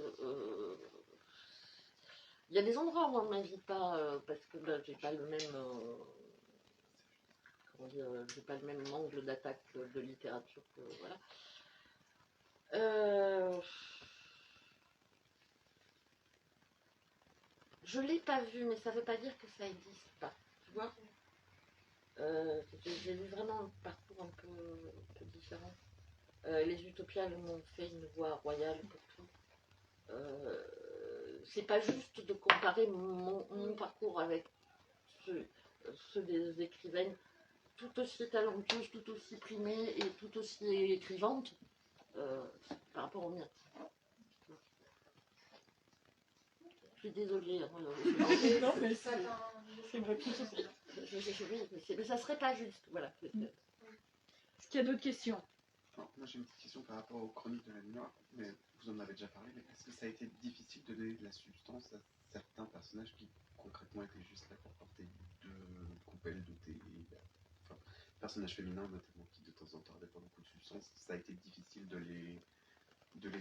il y a des endroits où on ne m'invite pas, parce que là, j'ai pas le même... j'ai pas le même angle d'attaque de littérature que... Voilà. Je l'ai pas vu, mais ça veut pas dire que ça existe pas, tu vois. J'ai lu vraiment un parcours un peu différent. Les Utopiales m'ont fait une voie royale pour tout. C'est pas juste de comparer mon parcours avec ceux des écrivaines tout aussi talentueuses, tout aussi primées et tout aussi écrivantes par rapport aux miens. Je suis désolée. Non, mais Ça c'est t'en- une réponse aussi. Mais ça serait pas juste. Voilà. Est-ce qu'il y a d'autres questions? Alors, moi j'ai une petite question par rapport aux chroniques de la nuit noire, mais vous en avez déjà parlé, mais est-ce que ça a été difficile de donner de la substance à certains personnages qui concrètement étaient juste là pour porter deux coupelles de thé, enfin, personnages féminins notamment qui de temps en temps n'avaient pas beaucoup de substance, ça a été difficile de les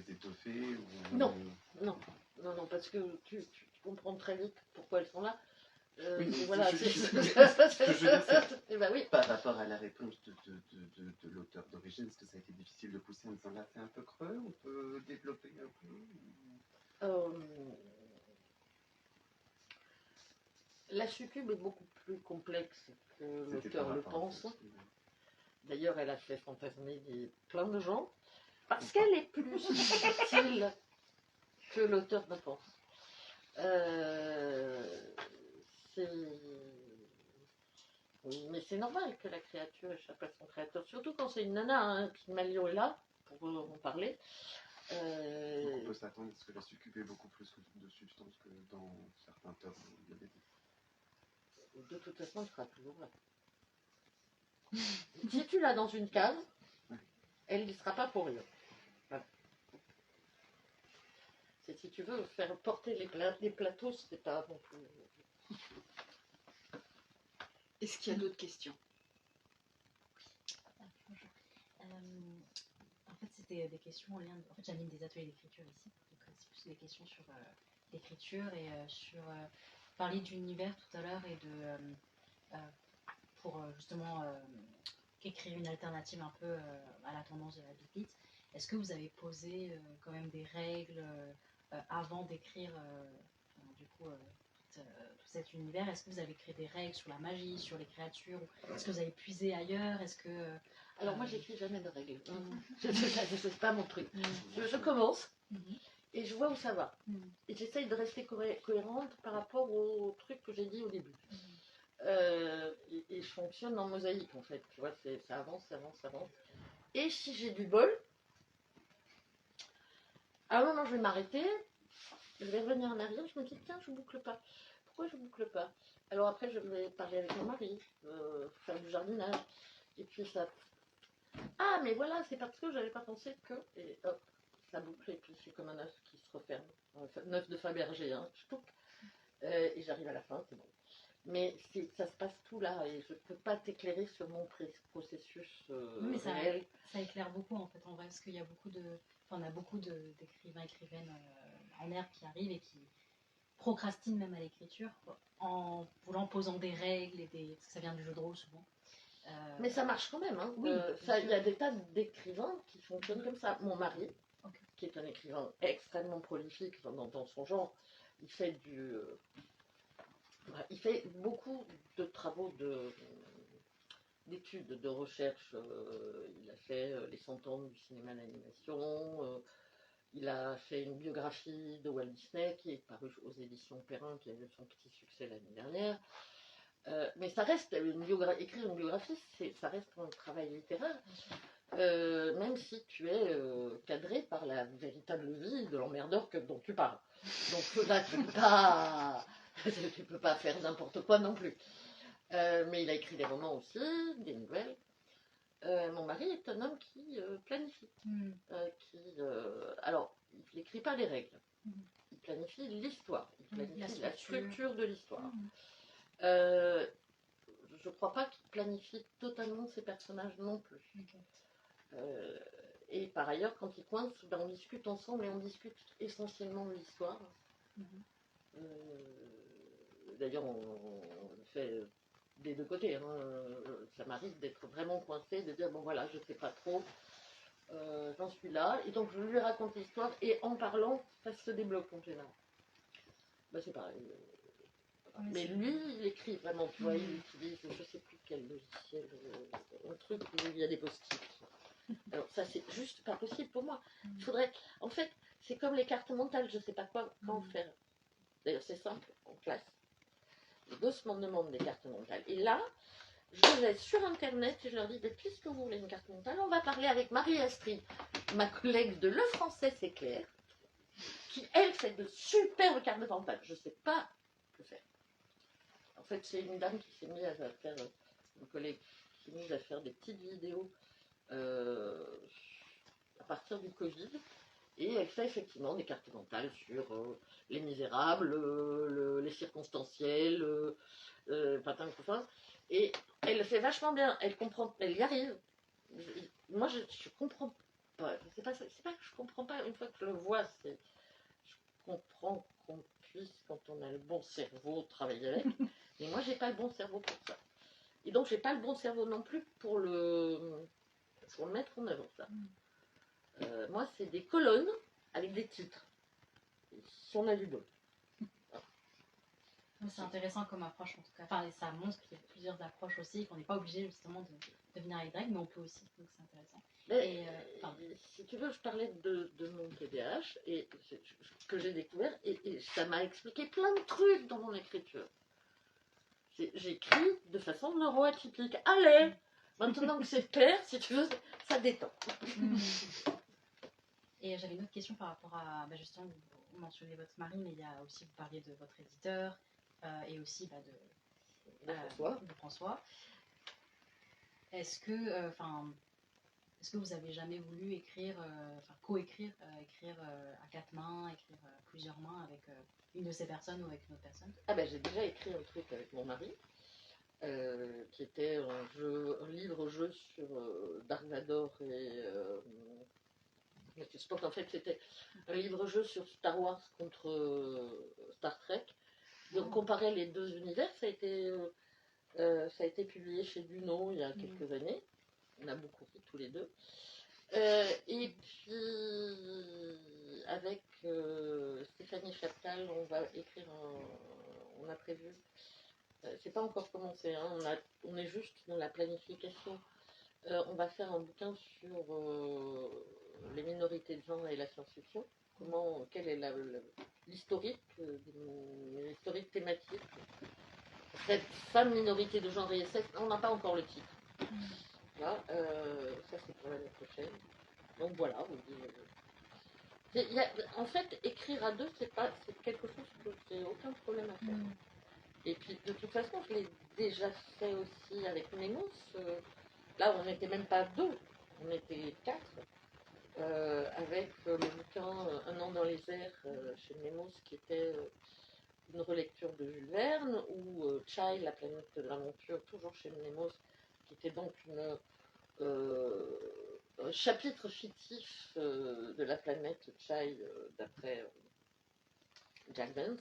étoffer ou... Non. Non, parce que tu comprends très vite pourquoi elles sont là. Oui, mais voilà, ce que je veux dire, c'est Eh ben oui. par rapport à la réponse de l'auteur d'origine, est-ce que ça a été difficile de pousser en disant là c'est un peu creux, on peut développer un peu La succube est beaucoup plus complexe que C'était par l'auteur le rapport à pense. ça. D'ailleurs, elle a fait fantasmer plein de gens parce qu'elle est plus subtile que l'auteur ne pense. Mais c'est normal que la créature échappe à son créateur, surtout quand c'est une nana, hein, Pygmalion est là pour en parler. Donc on peut s'attendre à ce que la succube ait beaucoup plus de substance que dans certains tomes de BD. De toute façon, il sera toujours vrai. Si tu l'as dans une case, elle n'y sera pas pour rien. Voilà. C'est si tu veux faire porter les plateaux, c'est pas non plus. Est-ce qu'il y a d'autres questions? Bonjour. En fait, c'était des questions en lien. En fait, j'anime des ateliers d'écriture ici. Donc, c'est plus des questions sur l'écriture et sur. Parler d'univers tout à l'heure et de. Pour justement écrire une alternative un peu à la tendance de la biblite. Est-ce que vous avez posé quand même des règles avant d'écrire du coup tout cet univers? Est-ce que vous avez créé des règles sur la magie, sur les créatures? Est-ce que vous avez puisé ailleurs? Est-ce que Alors moi, j'écris jamais de règles. C'est pas mon truc. Je commence et je vois où ça va. Et j'essaye de rester cohérente par rapport au truc que j'ai dit au début. Et je fonctionne en mosaïque en fait. Tu vois, ça avance, ça avance, ça avance. Et si j'ai du bol, à un moment je vais m'arrêter, je vais revenir en arrière, je me dis tiens, je boucle pas. Pourquoi je boucle pas? Alors après je vais parler avec mon mari, faire du jardinage. Et puis ça. Ah mais voilà, c'est parce que j'avais pas pensé que. Et hop, ça boucle et puis c'est comme un œuf qui se referme. Un œuf de Fabergé, hein. Et j'arrive à la fin, c'est bon. Mais ça se passe tout là et je ne peux pas t'éclairer sur mon processus mais réel. Ça éclaire beaucoup en fait en vrai parce qu'il y a beaucoup on a beaucoup d'écrivains, écrivaines en herbe qui arrivent et qui procrastinent même à l'écriture en voulant posant des règles parce que ça vient du jeu de rôle souvent. Mais ça marche quand même. Hein. Oui, il y a des tas d'écrivains qui fonctionnent comme ça. Mon mari, qui est un écrivain extrêmement prolifique dans son genre, il fait il fait beaucoup de travaux d'études, de recherche. Il a fait les 100 ans du cinéma d'animation. Il a fait une biographie de Walt Disney qui est parue aux éditions Perrin, qui a eu son petit succès l'année dernière. Mais ça reste, écrire une biographie, ça reste un travail littéraire. Même si tu es cadré par la véritable vie de l'emmerdeur dont tu parles. Donc là, tu peux pas faire n'importe quoi non plus. Mais il a écrit des romans aussi, des nouvelles. Mon mari est un homme qui planifie. Alors, il n'écrit pas les règles. Il planifie l'histoire. Il planifie la structure de l'histoire. Je ne crois pas qu'il planifie totalement ses personnages non plus. Et par ailleurs, quand il coince, on discute ensemble et on discute essentiellement de l'histoire. D'ailleurs, on le fait des deux côtés. Hein. Ça m'arrive d'être vraiment coincée, de dire bon voilà, je ne sais pas trop, j'en suis là. Et donc je lui raconte l'histoire et en parlant, ça se débloque en général. Ben, c'est pareil. Mais lui, il écrit vraiment, tu vois, il utilise, je sais plus quel logiciel, un truc où il y a des post-it. Alors ça, c'est juste pas possible pour moi. Il faudrait, en fait, c'est comme les cartes mentales, je sais pas quand faire. D'ailleurs, c'est simple, en classe. Les gosses m'en demandent des cartes mentales. Et là, je vais sur Internet et je leur dis, mais puisque vous voulez une carte mentale, on va parler avec Marie-Astrid, ma collègue de Le Français, c'est clair, qui, elle, fait de superbes cartes mentales. Je ne sais pas que faire. En fait, c'est une dame qui s'est mise à faire, une collègue qui s'est mise à faire des petites vidéos à partir du Covid. Et elle fait effectivement des cartes mentales sur les misérables, les circonstanciels, patin, couffin. Et elle le fait vachement bien. Elle comprend, elle y arrive. Moi, je comprends pas. C'est pas que je comprends pas. Une fois que je le vois, je comprends qu'on puisse, quand on a le bon cerveau, travailler avec. Mais moi, j'ai pas le bon cerveau pour ça. Et donc, j'ai pas le bon cerveau non plus pour le mettre en œuvre, ça. Moi, c'est des colonnes avec des titres. Si on a du bon. C'est intéressant comme approche en tout cas. Enfin, ça montre qu'il y a plusieurs approches aussi, qu'on n'est pas obligé justement de venir avec des règles, mais on peut aussi. Donc c'est intéressant. Mais, si tu veux, je parlais de mon TDAH et que j'ai découvert et ça m'a expliqué plein de trucs dans mon écriture. J'écris de façon neuroatypique. Allez, maintenant que c'est clair, si tu veux, ça détend. Et j'avais une autre question par rapport à, justement, vous mentionnez votre mari, mais il y a aussi, vous parliez de votre éditeur et aussi de François. Est-ce que vous avez jamais voulu écrire, coécrire, écrire à 4 mains, écrire plusieurs mains avec une de ces personnes ou avec une autre personne? Ah ben j'ai déjà écrit un truc avec mon mari, qui était un livre-jeu sur Dark Vador et Spock. En fait, c'était un livre-jeu sur Star Wars contre Star Trek. Donc comparer les deux univers, ça a été publié chez Duno il y a quelques années. On a beaucoup ri tous les deux. Et puis, avec Stéphanie Chaptal, on va écrire on a prévu, c'est pas encore commencé, hein, on est juste dans la planification. On va faire un bouquin sur les minorités de genre et la science-fiction. Quelle est l'historique thématique. Cette femme, minorité de genre et sexe, on n'a pas encore le titre. Là, ça c'est pour l'année prochaine. Donc voilà. En fait, écrire à deux, c'est quelque chose que j'ai aucun problème à faire. Et puis de toute façon, je l'ai déjà fait aussi avec Nemos. Là, on n'était même pas deux, on était 4. Avec le bouquin Un an dans les airs chez Nemos, qui était une relecture de Jules Verne, ou Chai, la planète de l'aventure, toujours chez Nemos, qui était donc un chapitre fictif de la planète Chai d'après Jack Vance.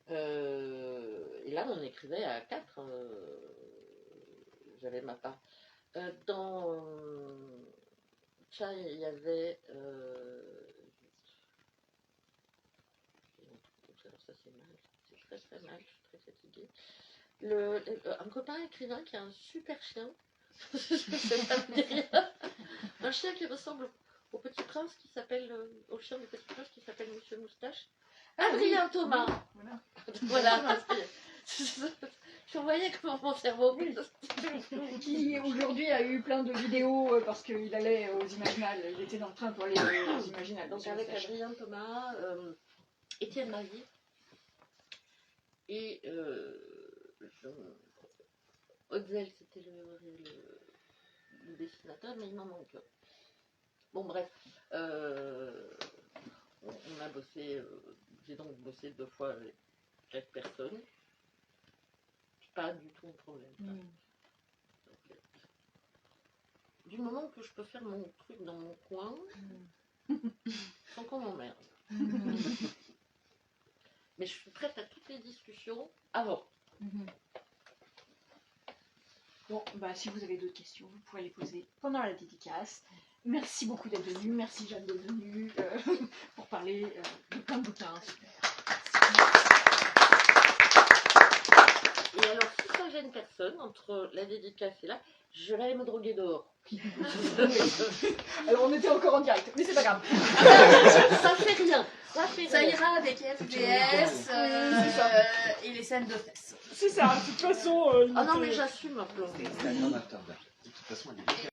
Et là, on écrivait à 4. J'avais ma part. Dans Chai, il y avait. Alors, ça, c'est mal. C'est très très mal. Je suis très fatiguée. Un copain écrivain qui a un super chien. Ça me dit rien. Un chien qui ressemble au petit prince qui s'appelle. Au chien du petit prince qui s'appelle Monsieur Moustache. Adrien Thomas. Voilà. Je voyais comment mon cerveau. Qui aujourd'hui a eu plein de vidéos parce qu'il allait aux Imaginales. Il était dans le train pour aller aux Imaginales. Donc avec Adrien Thomas, Étienne Marie et Odzel, c'était le dessinateur, mais il m'en manque. Bon bref, on a bossé, j'ai donc bossé 2 fois avec 4 personnes. Pas du tout un problème. Donc, du moment que je peux faire mon truc dans mon coin, sans qu'on m'emmerde. Mais je suis prête à toutes les discussions avant. Bon, si vous avez d'autres questions, vous pourrez les poser pendant la dédicace. Merci beaucoup d'être venue. Merci Jeanne d'être venue pour parler de plein de bouquins. Super. personne entre la dédicace et là. Je vais aller me droguer dehors. Alors on était encore en direct, mais c'est pas grave. Ça fait rien. Ça fait Ça rien. ira avec FDS c'est ça. et les scènes de fesses. C'est ça, de toute façon. Ah non, mais j'assume un peu. C'est un amateur d'art. De toute façon, elle est